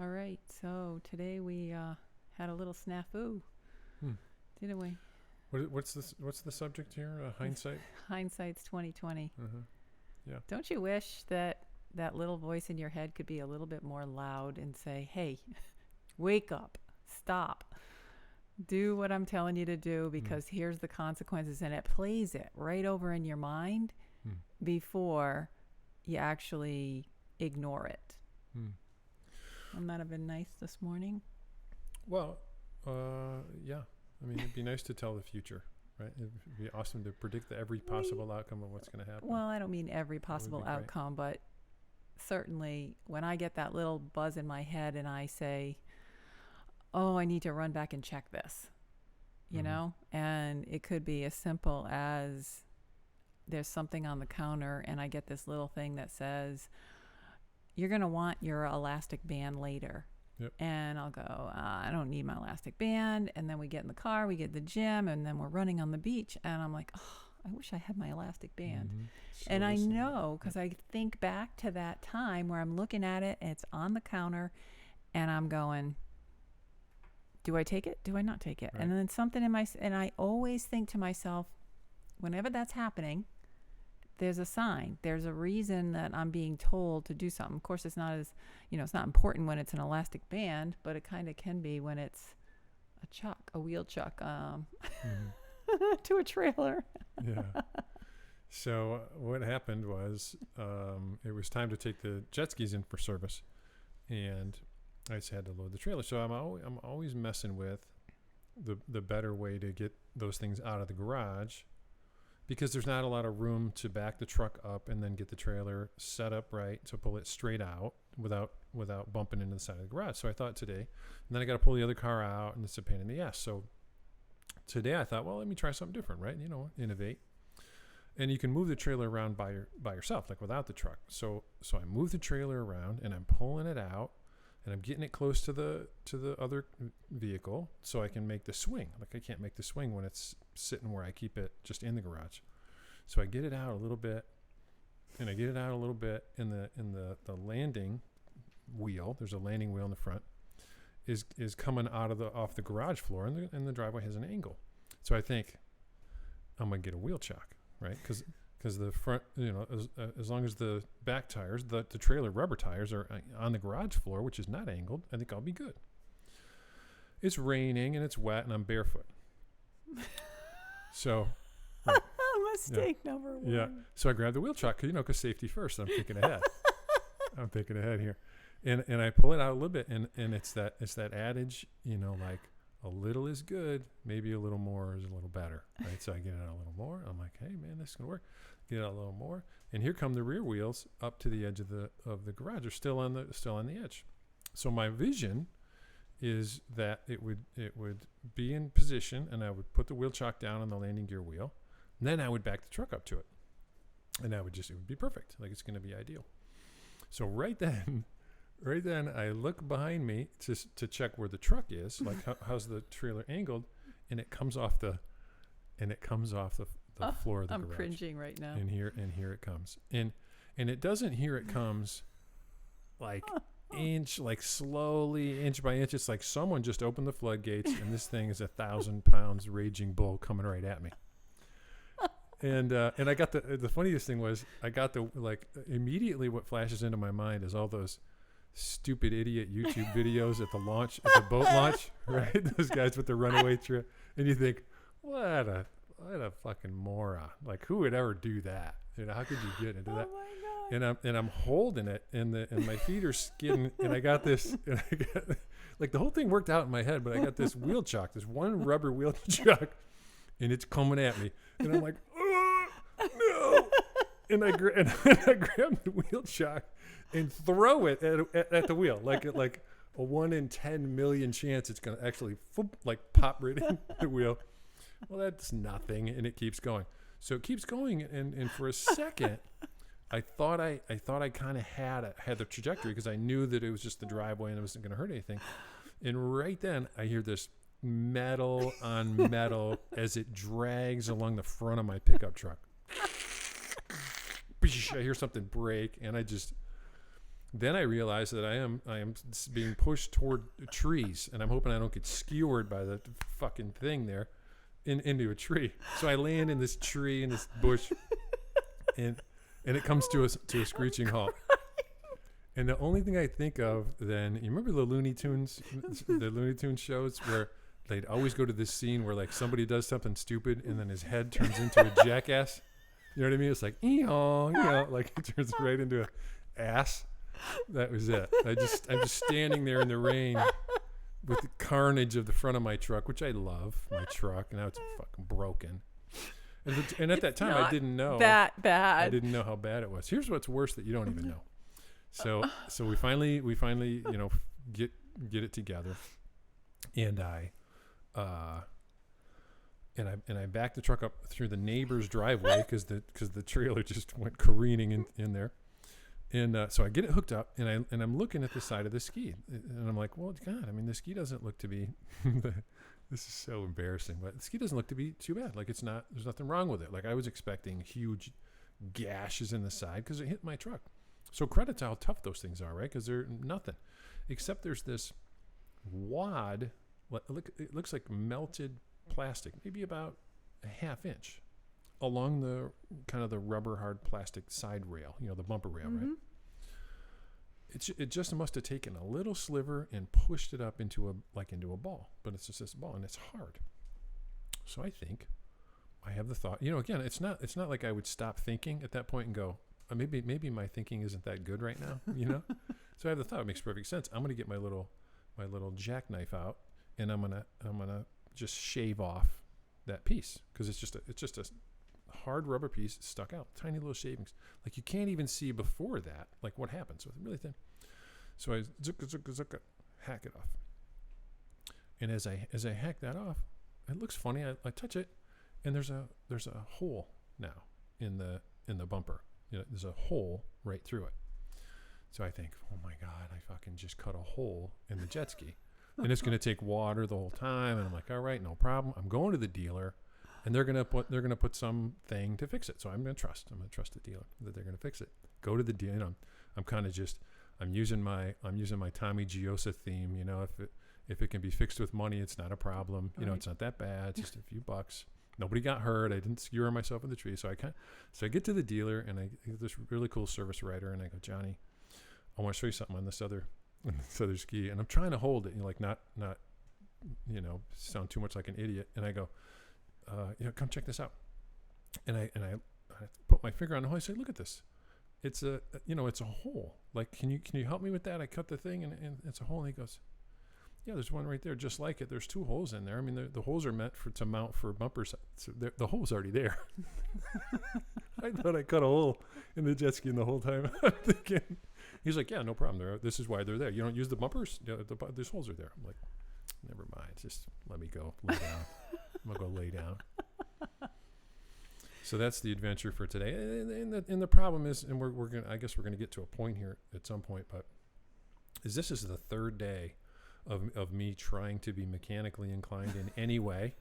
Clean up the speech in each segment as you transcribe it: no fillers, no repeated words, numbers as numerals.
All right. So today we had a little snafu, Hmm. didn't we? What's this? What's the subject here? Hindsight. Hindsight's 2020. Uh-huh. Yeah. Don't you wish that that little voice in your head could be a little bit more loud and say, "Hey, wake up. Stop. Do what I'm telling you to do because here's the consequences." And it plays it right over in your mind Hmm. before you actually ignore it. Hmm. Wouldn't that have been nice this morning? Well, yeah. I mean, it'd be nice to tell the future, right? It'd be awesome to predict every possible outcome of what's going to happen. Well, I don't mean every would possible be great. outcome, but certainly when I get that little buzz in my head and I say, "Oh, I need to run back and check this," you Mhm. know, and it could be as simple as there's something on the counter and I get this little thing that says, "You're going to want your elastic band later." Yep. And I'll go, "I don't need my elastic band." And then we get in the car, we get to the gym, and then we're running on the beach. And I'm like, "Oh, I wish I had my elastic band." Mhm. And So I this- know because I think back to that time where I'm looking at it and it's on the counter and I'm going, do I take it? Do I not take it? Right. And then something in my, and I always think to myself, whenever that's happening, there's a sign. There's a reason that I'm being told to do something. Of course, it's not as, it's not important when it's an elastic band, but it kind of can be when it's a chuck, a wheel chuck Mhm. to a trailer. Yeah. So what happened was it was time to take the jet skis in for service, and I just had to load the trailer. So I'm always messing with the better way to get those things out of the garage, because there's not a lot of room to back the truck up and then get the trailer set up right to pull it straight out without bumping into the side of the garage. So I thought today, and then I got to pull the other car out, and it's a pain in the ass. So today I thought, well, let me try something different, right? Innovate. And you can move the trailer around by yourself, like without the truck. So I move the trailer around and I'm pulling it out and I'm getting it close to the other vehicle so I can make the swing. Like I can't make the swing when it's sitting where I keep it just in the garage. So I get it out a little bit, and I get it out a little bit in the landing wheel. There's a landing wheel in the front. Is coming off the garage floor, and the driveway has an angle. So I think I'm gonna get a wheel chock. Right, because the front, as long as the back tires, the trailer rubber tires are on the garage floor, which is not angled, I think I'll be good. It's raining and it's wet and I'm barefoot. So, right, Mistake number one. yeah. So I grabbed the wheel chock, because safety first. I'm thinking ahead. I'm thinking ahead here, and I pull it out a little bit, and it's that adage, like, a little is good, maybe a little more is a little better, right? So I get it out a little more. I'm like, hey man, this is gonna work. Get it out a little more, and here come the rear wheels up to the edge of the garage. They're still on the edge. So my vision is that it would be in position, and I would put the wheel chock down on the landing gear wheel, and then I would back the truck up to it, and it would be perfect. Like it's gonna be ideal. So right then, I look behind me to check where the truck is, like how's the trailer angled, and it comes off the floor of the I'm garage. cringing right now. And here it comes, and it doesn't. Here it comes, like like slowly, inch by inch. It's like someone just opened the floodgates, and this thing is 1,000 pounds raging bull coming right at me. And I got the funniest thing was I got immediately what flashes into my mind is all those stupid idiot YouTube videos at the boat launch, right? Those guys with the runaway trip, and you think, what a fucking moron! Like, who would ever do that? How could you get into that? Oh my God. And I'm holding it, and my feet are skidding, and I got this, and I got like the whole thing worked out in my head, but I got this wheel chock, this one rubber wheel chock, and it's coming at me, and I'm like, oh no! And I grab the wheel chock and throw it at the wheel, like a 1 in 10 million chance it's going to actually pop right in the wheel. Well, that's nothing, and it keeps going. So it keeps going, and for a second, I thought I kind of had the trajectory because I knew that it was just the driveway and it wasn't going to hurt anything. And right then, I hear this metal on metal as it drags along the front of my pickup truck. I hear something break, and I just Then I realized that I am being pushed toward trees, and I'm hoping I don't get skewered by the fucking thing there into a tree. So I land in this tree, in this bush, and it comes to a screeching halt. And the only thing I think of then, you remember the Looney Tunes shows where they'd always go to this scene where like somebody does something stupid and then his head turns into a jackass. You know what I mean? It's like, like it turns right into an ass. That was it. I'm just standing there in the rain with the carnage of the front of my truck, which I love, my truck. Now it's fucking broken. And at that time, I didn't know that bad. I didn't know how bad it was. Here's what's worse that you don't even know. So we finally, get it together, and I backed the truck up through the neighbor's driveway because the trailer just went careening in there, and so I get it hooked up, and I'm looking at the side of the ski, and I'm like, well, God, I mean, the ski doesn't look to be. This is so embarrassing, but the ski doesn't look to be too bad. Like there's nothing wrong with it. Like I was expecting huge gashes in the side because it hit my truck. So credit to how tough those things are, right? Because they're nothing, except there's this wad. It looks like melted plastic, maybe about a half inch, along the kind of the rubber hard plastic side rail, the bumper rail, right? It just must have taken a little sliver and pushed it up into a ball, but it's just this ball and it's hard. So I think I have the thought, again, it's not like I would stop thinking at that point and go, maybe my thinking isn't that good right now, So I have the thought, it makes perfect sense. I'm going to get my little jackknife out, and I'm gonna just shave off that piece because it's just a hard rubber piece stuck out, tiny little shavings. Like you can't even see before that, like what happens. So it's really thin. So I zucka, hack it off, and as I hack that off, it looks funny. I touch it, and there's a hole now in the bumper. There's a hole right through it. So I think, oh my God, I fucking just cut a hole in the jet ski. And it's going to take water the whole time. And I'm like, all right, no problem. I'm going to the dealer, and they're going to put something to fix it. So I'm going to trust the dealer that they're going to fix it. Go to the dealer. I'm kind of just, I'm using my Tommy Giosa theme. If it can be fixed with money, it's not a problem. Right. It's not that bad. It's just a few bucks. Nobody got hurt. I didn't skewer myself in the tree. So I get to the dealer, and I get this really cool service writer, and I go, Johnny, I want to show you something on this other ski, and I'm trying to hold it, not sound too much like an idiot. And I go, come check this out. And I put my finger on the hole. I say, look at this. It's it's a hole. Like, can you help me with that? I cut the thing, and it's a hole. And he goes, yeah, there's one right there, just like it. There's 2 holes in there. I mean, the holes are meant to mount for bumpers. So the hole's already there. I thought I cut a hole in the jet ski the whole time. I'm thinking, he's like, yeah, no problem. This is why they're there. You don't use the bumpers. These holes are there. I'm like, never mind. Just let me go lay down. I'm gonna go lay down. So that's the adventure for today. And the problem is, and I guess we're gonna get to a point here at some point, but this is the 3rd day of me trying to be mechanically inclined in any way,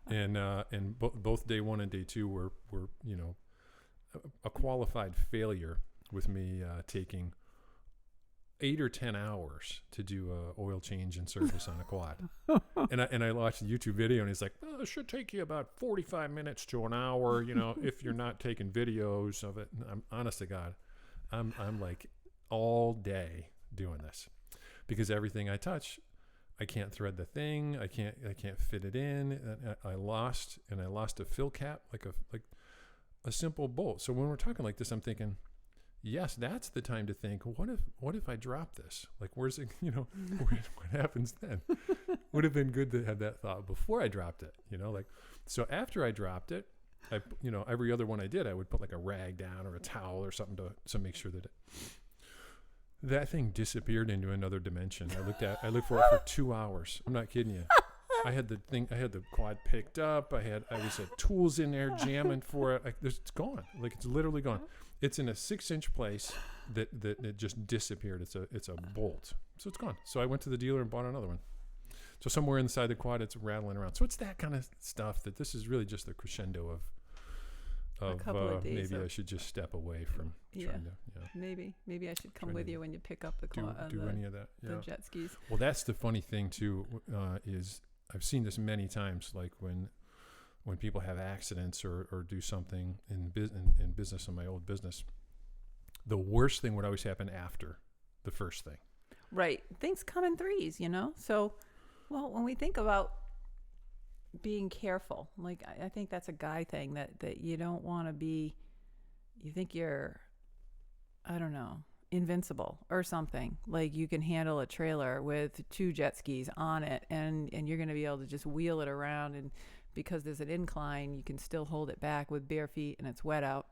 and both day 1 and day 2 were a qualified failure with me taking 8 or 10 hours to do a oil change and service on a quad. And I watched a YouTube video, and he's like, it should take you about 45 minutes to an hour, if you're not taking videos of it. And I'm honest to God, I'm like all day doing this because everything I touch, I can't thread the thing. I can't fit it in. I lost a fill cap, like a simple bolt. So when we're talking like this, I'm thinking, yes, that's the time to think, what if I drop this? Like, where's it, what happens then? Would have been good to have that thought before I dropped it, so after I dropped it, every other one I did, I would put like a rag down or a towel or something to make sure that thing disappeared into another dimension. I looked for it for 2 hours. I'm not kidding you. I had the quad picked up. I had tools in there jamming for it. It's gone. Like, it's literally gone. It's in a 6-inch place that it just disappeared. It's a bolt. So it's gone. So I went to the dealer and bought another one. So somewhere inside the quad, it's rattling around. So it's that kind of stuff that this is really just the crescendo a couple of days. Maybe I should just step away from trying to. Yeah. Maybe I should come with you when you pick up the do any of that. Yeah. the jet skis. Well, that's the funny thing too. Is I've seen this many times. Like when people have accidents or do something in business, in my old business, the worst thing would always happen after the first thing. Right. Things come in threes, So, well, when we think about being careful, like I think that's a guy thing that you don't want to be, you think you're, I don't know, invincible or something. Like you can handle a trailer with 2 jet skis on it and you're going to be able to just wheel it around, and because there's an incline, you can still hold it back with bare feet and it's wet out.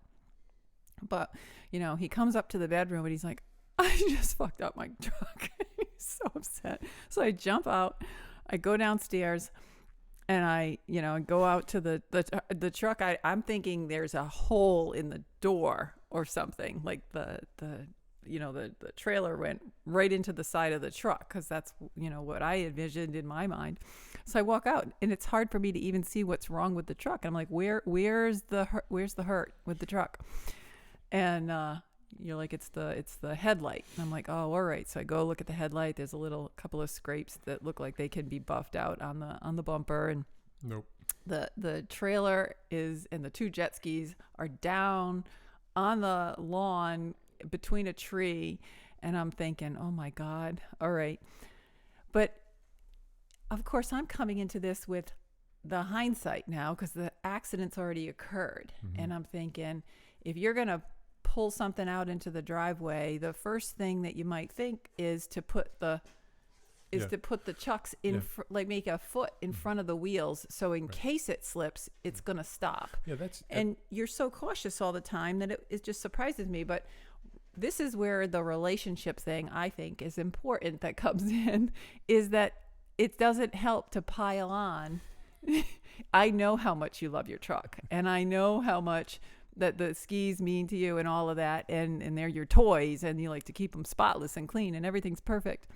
But, he comes up to the bedroom and he's like, I just fucked up my truck. He's so upset. So I jump out, I go downstairs, and I go out to the truck. I'm thinking there's a hole in the door or something, like the trailer went right into the side of the truck, because that's what I envisioned in my mind. So I walk out, and it's hard for me to even see what's wrong with the truck. I'm like, where's the hurt with the truck? And you're like, it's the headlight. And I'm like, oh, all right. So I go look at the headlight. There's a couple of scrapes that look like they can be buffed out on the bumper. And nope. The trailer and the 2 jet skis are down on the lawn between a tree. And I'm thinking, oh my God. All right. But of course I'm coming into this with the hindsight now, because the accident's already occurred. Mm-hmm. And I'm thinking, if you're going to pull something out into the driveway, the first thing that you might think is to put the chucks in, make a foot in front of the wheels, so in case it slips, it's going to stop. Yeah, and you're so cautious all the time that it just surprises me. But this is where the relationship thing, I think, is important, that comes in, is that it doesn't help to pile on. I know how much you love your truck, and I know how much that the skis mean to you and all of that, and they're your toys, and you like to keep them spotless and clean and everything's perfect.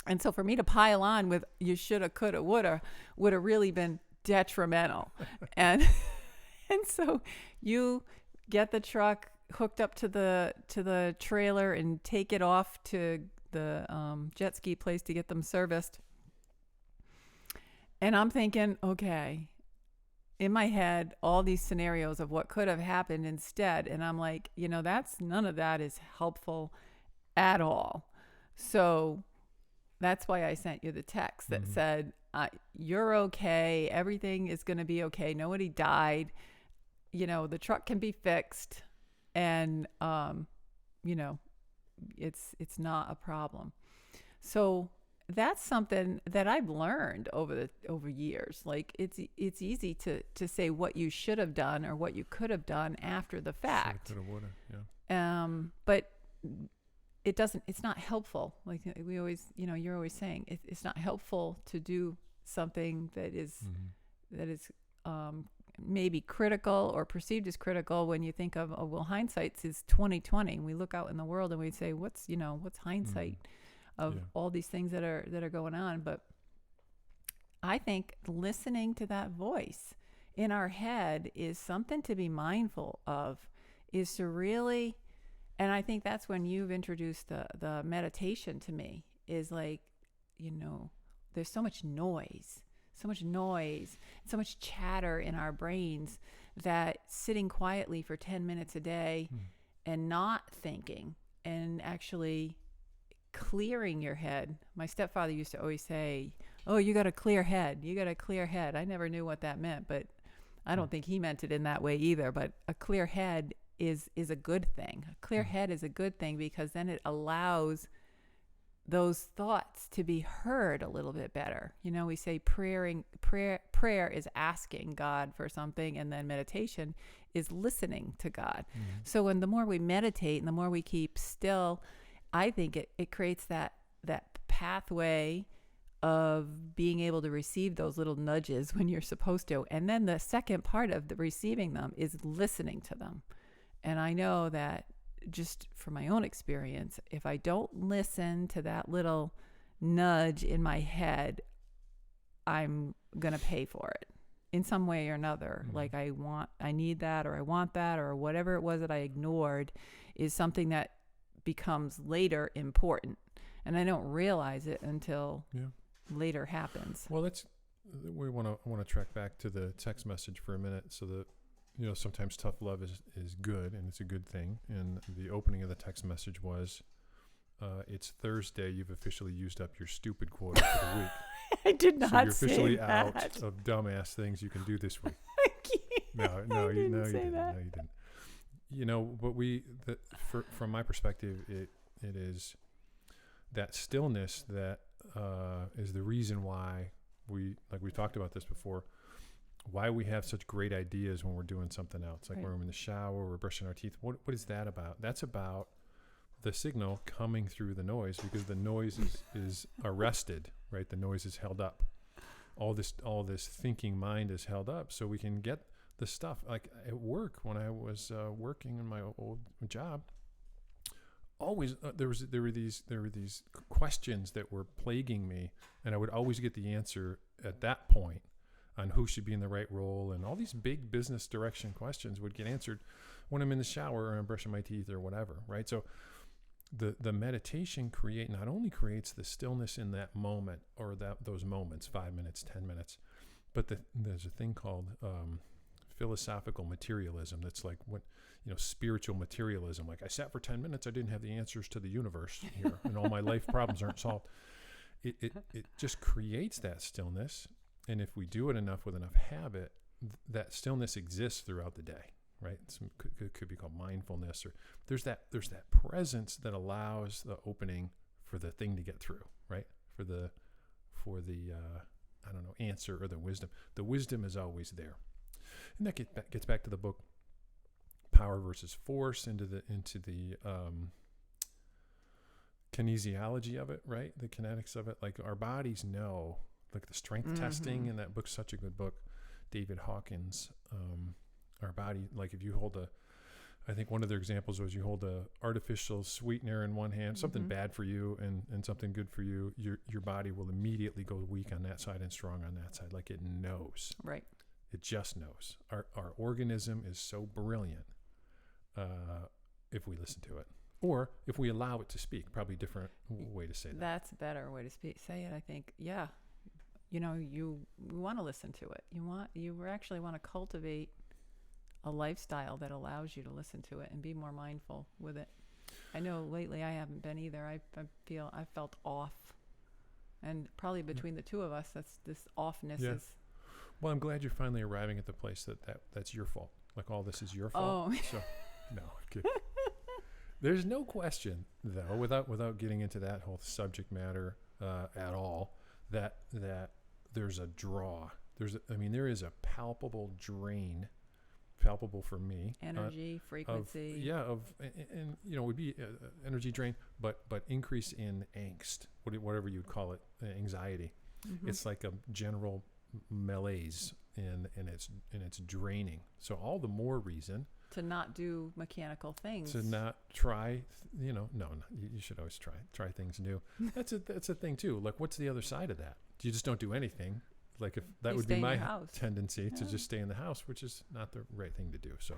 And so for me to pile on with you shoulda, coulda, woulda, would have really been detrimental. and so you get the truck hooked up to the trailer and take it off to the jet ski place to get them serviced. And I'm thinking, okay, in my head, all these scenarios of what could have happened instead. And I'm like, none of that is helpful at all. So that's why I sent you the text that said, you're okay. Everything is going to be okay. Nobody died. The truck can be fixed, and, it's not a problem. So that's something that I've learned over years. Like it's easy to say what you should have done or what you could have done after the fact. Shoulda, coulda, woulda, yeah. But it's not helpful. Like we always, you're always saying it's not helpful to do something that is maybe critical or perceived as critical when you think of, hindsight is 2020. And we look out in the world and we say, what's hindsight? Of all these things that are going on. But I think listening to that voice in our head is something to be mindful of, is to really, and I think that's when you've introduced the meditation to me, is like, there's so much noise, so much chatter in our brains, that sitting quietly for 10 minutes a day and not thinking and actually clearing your head. My stepfather used to always say, oh, you got a clear head. I never knew what that meant, but I don't think he meant it in that way either. But a clear head is a good thing. A clear head is a good thing, because then it allows those thoughts to be heard a little bit better. We say prayer is asking God for something, and then meditation is listening to God. So when the more we meditate and the more we keep still, I think it creates that pathway of being able to receive those little nudges when you're supposed to. And then the second part of the receiving them is listening to them. And I know that, just from my own experience, if I don't listen to that little nudge in my head, I'm going to pay for it. in some way or another. Like I need that, or I want that, or whatever it was that I ignored is something that becomes later important. And I don't realize it until later happens. Well, I want to track back to the text message for a minute. So that, sometimes tough love is good, and it's a good thing. And the opening of the text message was, it's Thursday. You've officially used up your stupid quota for the week. I did not say that. So you're officially out of dumbass things you can do this week. No, you didn't. But from my perspective, it is that stillness that is the reason why we talked about this before, why we have such great ideas when we're doing something else, like when we're in the shower, we're brushing our teeth. What is that about? That's about the signal coming through the noise, because the noise is arrested, right? The noise is held up. All this thinking mind is held up, so we can get the stuff. Like at work, when I was working in my old job, always there were these questions that were plaguing me, and I would always get the answer at that point on who should be in the right role, and all these big business direction questions would get answered when I'm in the shower or I'm brushing my teeth or whatever, right? So the meditation not only creates the stillness in that moment, or those moments, 5 minutes, 10 minutes, but there's a thing called philosophical materialism. That's like spiritual materialism. Like, I sat for 10 minutes, I didn't have the answers to the universe here, and all my life problems aren't solved. It just creates that stillness, and if we do it enough with enough habit, that stillness exists throughout the day, right? It could be called mindfulness, or there's that presence that allows the opening for the thing to get through, right? For the answer or the wisdom. The wisdom is always there, and that gets back to the book Power versus Force, into the kinesiology of it, right? The kinetics of it. Like, our bodies know, like the strength testing, and that book's such a good book, David Hawkins. Our body, like if you hold I think one of their examples was, you hold a artificial sweetener in one hand, something bad for you and something good for you, your body will immediately go weak on that side and strong on that side. Like, it knows. Right. It just knows. Our organism is so brilliant if we listen to it. Or if we allow it to speak. Probably a different way to say that. That's a better way to say it, I think. Yeah. You want to listen to it. You actually want to cultivate a lifestyle that allows you to listen to it and be more mindful with it. I know lately I haven't been either. I felt off, and probably between the two of us, this offness is. Well, I'm glad you're finally arriving at the place that's your fault. Like, all this is your fault. Oh. So, no, I'm kidding. There's no question, though, without getting into that whole subject matter at all, that there's a draw. There is a palpable drain. Palpable for me, energy, frequency, and would be energy drain, but increase in angst, whatever you'd call it, anxiety. It's like a general malaise, and it's draining. So all the more reason to not do mechanical things, to not try. You should always try things new. That's a thing too. Like, what's the other side of that? You just don't do anything. Like, if that would be my tendency to just stay in the house, which is not the right thing to do. So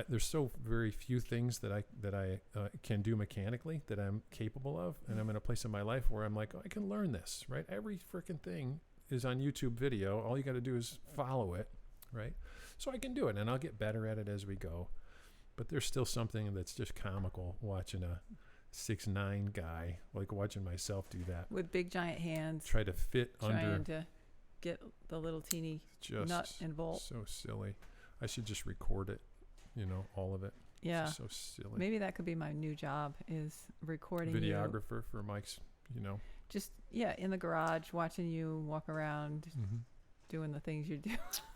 there's so very few things that I can do mechanically that I'm capable of. And I'm in a place in my life where I'm like, I can learn this, right? Every freaking thing is on YouTube video. All you got to do is follow it, right? So I can do it, and I'll get better at it as we go. But there's still something that's just comical watching a 6'9" guy, like watching myself do that. With big giant hands. Try to fit under. To get the little teeny nut and bolt. So silly. I should just record it, all of it. Yeah. It's so silly. Maybe that could be my new job, is recording videographer for Mike's, Just, in the garage, watching you walk around, doing the things you do.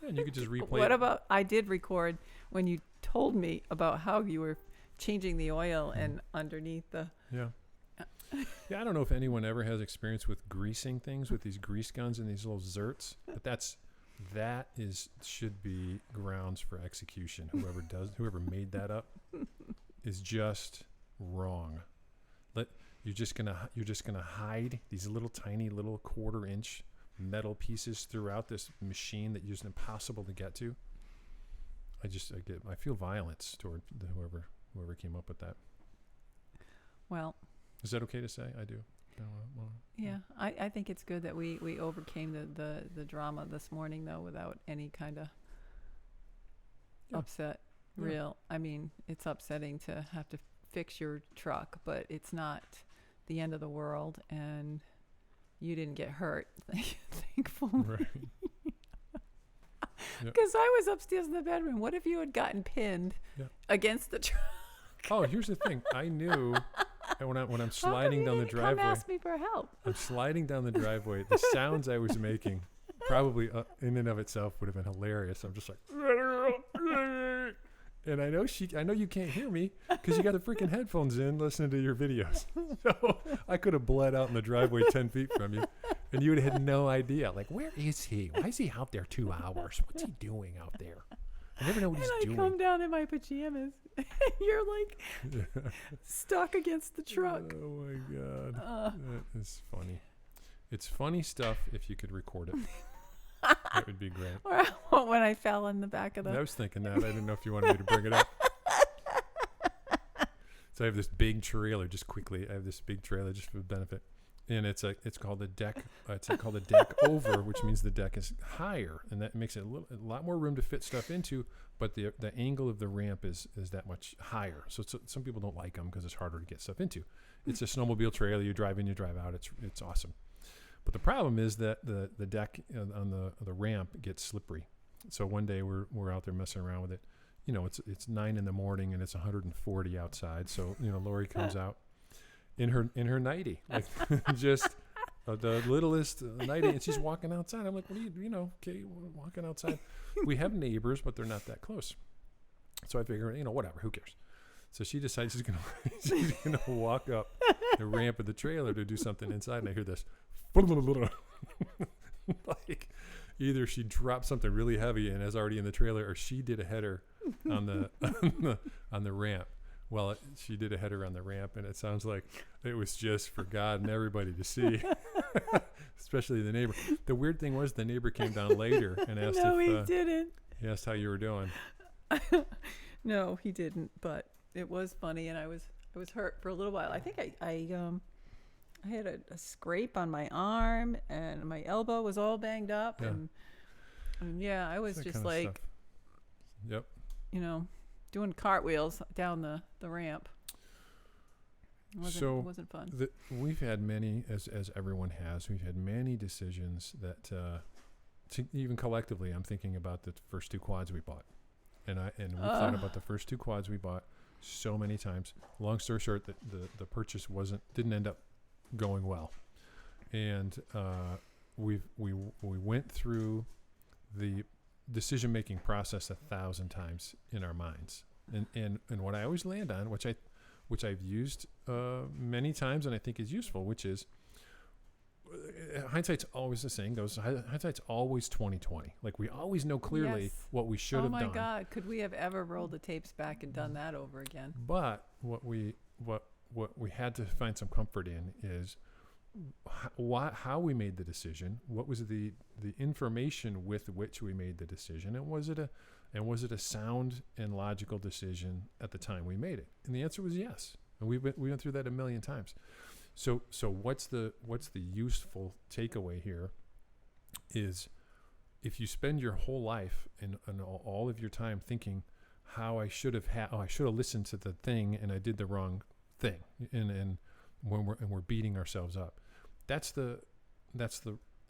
And you could just replay What about, I did record when you told me about how you were changing the oil and underneath the... Yeah. Yeah, I don't know if anyone ever has experience with greasing things with these grease guns and these little zerts, but that should be grounds for execution. Whoever made that up is just wrong. You're just gonna hide these little tiny little 1/4-inch metal pieces throughout this machine that is impossible to get to. I feel violence toward whoever came up with that. Well, is that okay to say? I do. Yeah, I think it's good that we overcame the drama this morning, though, without any kind of upset. Real. I mean, it's upsetting to have to fix your truck, but it's not the end of the world, and you didn't get hurt, thankfully. Right. Because I was upstairs in the bedroom. What if you had gotten pinned against the truck? Oh, here's the thing. I knew when I'm sliding down the driveway. Come ask me for help. I'm sliding down the driveway. The sounds I was making, probably in and of itself, would have been hilarious. I'm just like, and I know you can't hear me because you got the freaking headphones in listening to your videos. So I could have bled out in the driveway 10 feet from you, and you would have had no idea. Like, where is he? Why is he out there 2 hours? What's he doing out there? I never know what he's doing. I come down in my pajamas. You're like stuck against the truck. Oh my God. That is funny. It's funny stuff if you could record it. That would be great. Or when I fell in the back of the... I was thinking that. I didn't know if you wanted me to bring it up. So I have this big trailer, just quickly. I have this big trailer just for the benefit. And it's called a deck. It's called a deck over, which means the deck is higher, and that makes it a lot more room to fit stuff into. But the angle of the ramp is that much higher. So some people don't like them because it's harder to get stuff into. It's a snowmobile trailer. You drive in, you drive out. It's awesome. But the problem is that the deck on the ramp gets slippery. So one day we're out there messing around with it. You know, it's 9 a.m. and it's 140 outside. So Lori comes out in her nightie, like just the littlest nightie, and she's walking outside. I'm like, what are you okay, walking outside. We have neighbors, but they're not that close. So I figure, whatever, who cares? So she decides she's gonna walk up the ramp of the trailer to do something inside, and I hear this. Like either she dropped something really heavy and is already in the trailer, or she did a header on the ramp. Well, she did a header on the ramp, and it sounds like it was just for God and everybody to see, especially the neighbor. The weird thing was the neighbor came down later and asked he didn't. He asked how you were doing. No, he didn't, but it was funny, and I was hurt for a little while. I think I had a scrape on my arm, and my elbow was all banged up, and I was just like, yep, doing cartwheels down the ramp. It wasn't fun. We've had many, as everyone has, we've had many decisions that, even collectively, I'm thinking about the first 2 quads we bought, and we've thought about the first 2 quads we bought so many times. Long story short, the purchase didn't end up going well, and we went through the decision-making process 1,000 times in our minds, and what I always land on, which I've used many times and I think is useful, which is hindsight's always, the saying goes, hindsight's always 20/20. Like we always know clearly what we should have done. Oh my God, could we have ever rolled the tapes back and done that over again? But what we had to find some comfort in is how we made the decision. What was the information with which we made the decision, and was it a sound and logical decision at the time we made it? And the answer was yes. And we went through that a million times. So what's the useful takeaway here is, if you spend your whole life and all of your time thinking how I should have listened to the thing and I did the wrong thing, and when we're beating ourselves up, that's the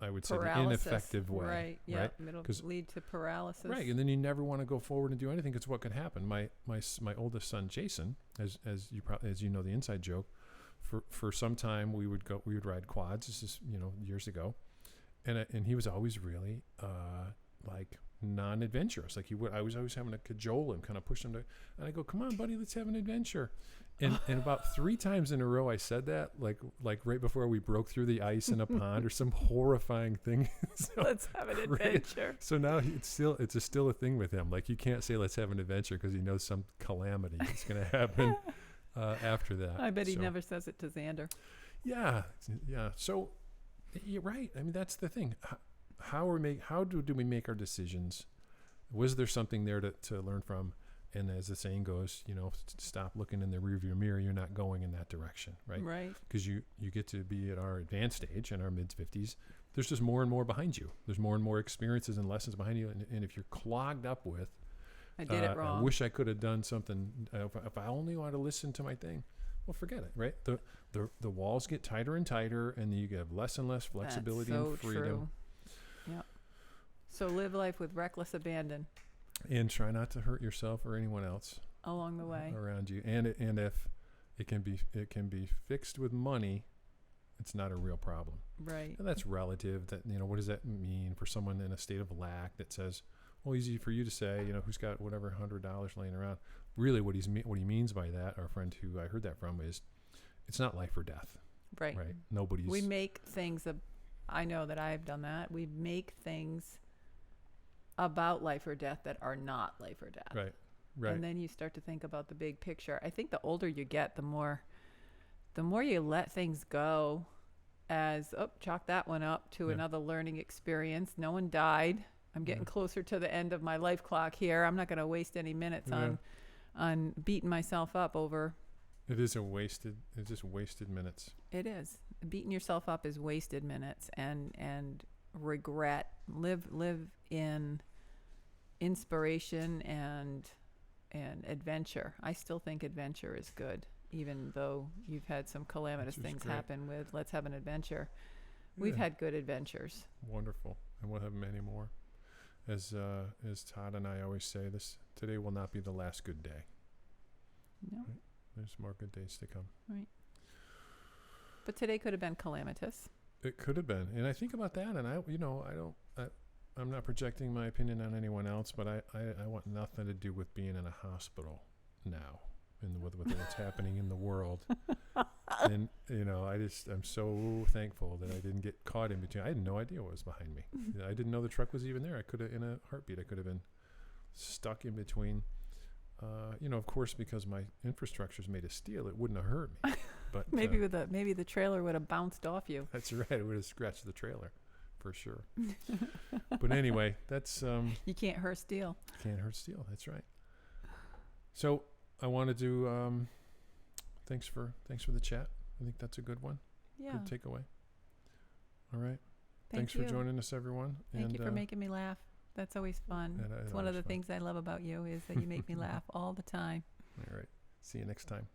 I would say the ineffective way, right? Yeah, it'll lead to paralysis, right? And then you never want to go forward and do anything, because what could happen? My oldest son Jason, as you know the inside joke, for some time we would ride quads. This is years ago, and he was always really like non-adventurous. Like I was always having to cajole him, kind of push him to, and I go, come on, buddy, let's have an adventure. And about 3 times in a row I said that, like right before we broke through the ice in a pond or some horrifying thing. So, let's have an adventure. So now it's still a thing with him. Like you can't say let's have an adventure because he knows some calamity is going to happen after that. I bet he never says it to Xander. Yeah. So You're right. I mean, that's the thing. How do we make our decisions? Was there something there to learn from? And as the saying goes, stop looking in the rearview mirror. You're not going in that direction, right? Right. Because you get to be at our advanced age, in our mid-50s. There's just more and more behind you. There's more and more experiences and lessons behind you. And if you're clogged up with, I did it wrong. I wish I could have done something. If I only wanted to listen to my thing, well, forget it, right? The walls get tighter and tighter, and you have less and less flexibility That's so and freedom. True. Yep. So live life with reckless abandon And try not to hurt yourself or anyone else along the way. around you. And if it can be fixed with money, it's not a real problem. Right. And that's relative. That what does that mean for someone in a state of lack that says, well, easy for you to say, who's got whatever $100 laying around. Really, what he means by that, our friend who I heard that from, is it's not life or death. Right. Right. Nobody's. We make things. I know that I've done that. We make things about life or death that are not life or death. Right. Right. And then you start to think about the big picture. I think the older you get, the more you let things go as, chalk that one up to another learning experience. No one died. I'm getting closer to the end of my life clock here. I'm not going to waste any minutes on beating myself up over. It's just wasted minutes. It is. Beating yourself up is wasted minutes and regret. Live in inspiration and adventure. I still think adventure is good, even though you've had some calamitous things happen with let's have an adventure. We've had good adventures. Wonderful. And we'll have many more. As Todd and I always say, today will not be the last good day. No. Right? There's more good days to come. Right. But today could have been calamitous. It could have been. And I think about that, and I'm not projecting my opinion on anyone else, but I want nothing to do with being in a hospital now and with what's happening in the world. And, I'm so thankful that I didn't get caught in between. I had no idea what was behind me. I didn't know the truck was even there. I could have, in a heartbeat, I could have been stuck in between. Of course, because my infrastructure is made of steel, it wouldn't have hurt me. But maybe the trailer would have bounced off you. That's right. It would have scratched the trailer, for sure. But anyway, that's you can't hurt steel. Can't hurt steel. That's right. So I wanted to thanks for the chat. I think that's a good one. Yeah. Good takeaway. All right. Thanks for joining us, everyone. Thank you for making me laugh. That's always fun. It's one of the things I love about you is that you make me laugh all the time. All right. See you next time.